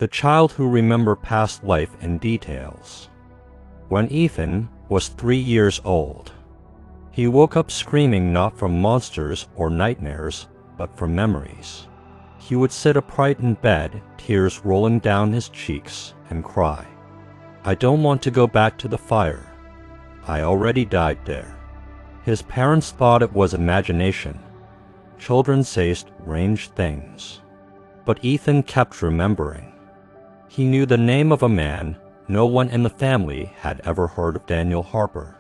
the child who remembered past life in details. When Ethan was 3 years old, he woke up screaming not from monsters or nightmares, but from memories. He would sit upright in bed, tears rolling down his cheeks, and cry, "I don't want to go back to the fire. I already died there." His parents thought it was imagination. Children say strange things. But Ethan kept remembering. He knew the name of a man no one in the family had ever heard of, Daniel Harper.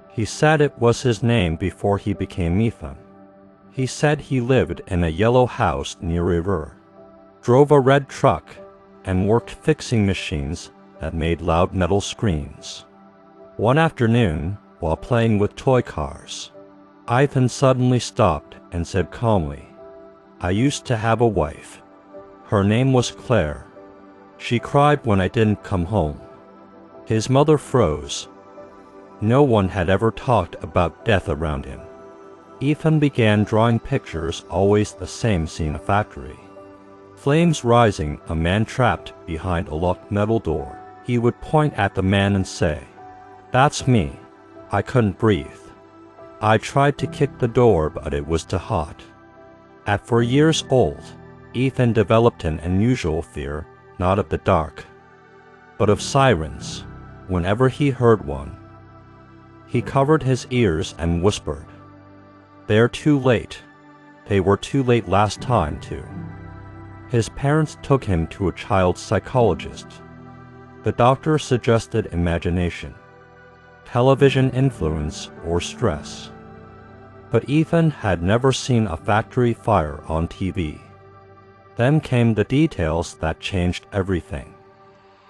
He said it was his name before he became Ethan. He said he lived in a yellow house near a river, drove a red truck, and worked fixing machines that made loud metal screams. One afternoon, while playing with toy cars, Ethan suddenly stopped and said calmly, "I used to have a wife. Her name was Claire. She cried when I didn't come home." His mother froze. No one had ever talked about death around him. Ethan began drawing pictures, always the same scene: a factory. Flames rising, a man trapped behind a locked metal door. He would point at the man and say, "That's me. I couldn't breathe. I tried to kick the door, but it was too hot." At 4 years old, Ethan developed an unusual fear, not of the dark, but of sirens. Whenever he heard one, he covered his ears and whispered, "They're too late. They were too late last time, too." His parents took him to a child psychologist. The doctor suggested imagination, television influence, or stress. But Ethan had never seen a factory fire on TV. Then came the details that changed everything.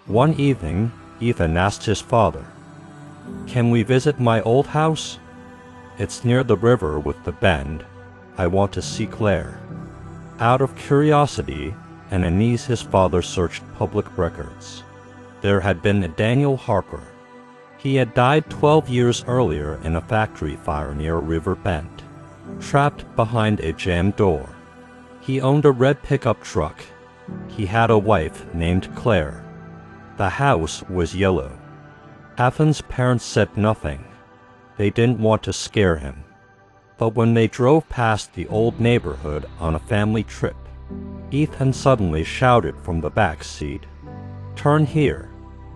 One evening, Ethan asked his father, "Can we visit my old house? It's near the river with the bend. I want to see Claire." Out of curiosity and unease, his father searched public records. There had been a Daniel Harper. He had died 12 years earlier in a factory fire near River Bend, trapped behind a jammed door. He owned a red pickup truck. He had a wife named Claire. The house was yellow. Ethan's parents said nothing. They didn't want to scare him. But when they drove past the old neighborhood on a family trip, Ethan suddenly shouted from the back seat, "Turn here.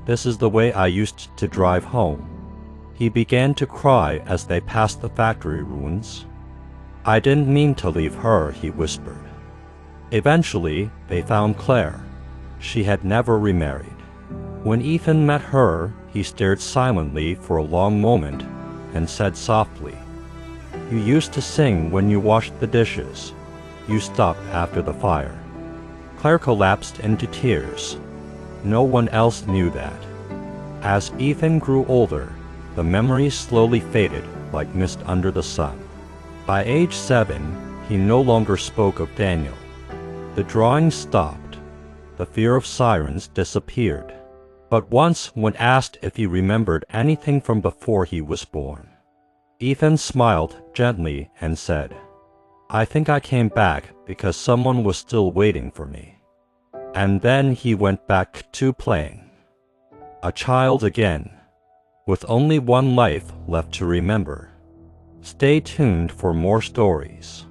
This is the way I used to drive home." He began to cry as they passed the factory ruins. "I didn't mean to leave her," he whispered. Eventually, they found Claire. She had never remarried. When Ethan met her, he stared silently for a long moment and said softly, "You used to sing when you washed the dishes. You stopped after the fire." Claire collapsed into tears. No one else knew that. As Ethan grew older, the memories slowly faded like mist under the sun. By age 7, he no longer spoke of Daniel. The drawing stopped. The fear of sirens disappeared. But once, when asked if he remembered anything from before he was born, Ethan smiled gently and said, "I think I came back because someone was still waiting for me." And then he went back to playing. A child again, with only one life left to remember. Stay tuned for more stories.